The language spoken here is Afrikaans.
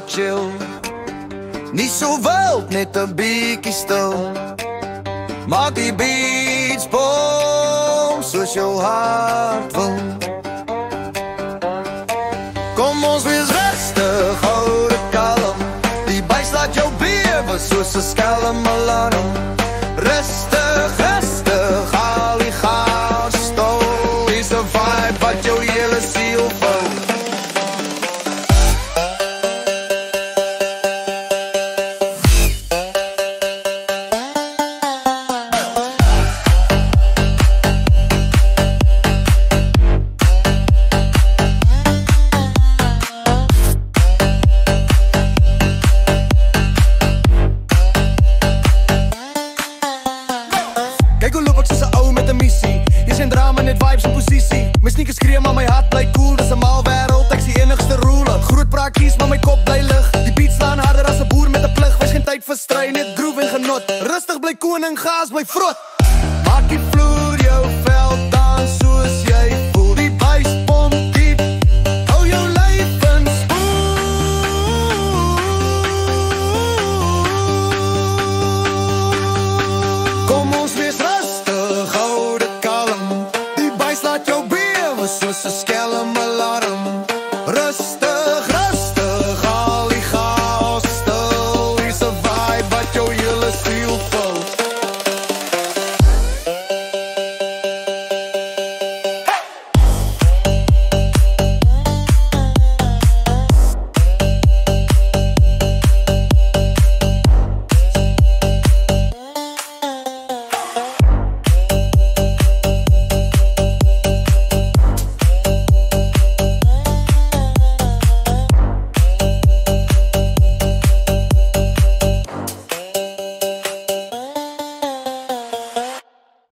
chill. Nie so wild, net 'n bietjie stil. Maak die beats bom soos jou hart wil. Kom ons wees rustig, hou dit kalm. Die buis laat jou bewe soos 'n skelm-alarm. Rustig, rustig, al die chaos stil. Is 'n vibe wat jou hele siel vul. Kyk hoe loop ek soos 'n ou met 'n missie. Hier sien drama net vibes en posisie. My sneakers skree maar my hart bly cool. Dis 'n mal wêreld, ek's die enigste ruler. Groot praatjies maar my kop bly lig. Die beat slaan harder as 'n boer met 'n plig. Wys geen tyd vir stry, net groove en genot. Rustig bly koning, gas bly vrot. Maak die vloer jou veld dans soos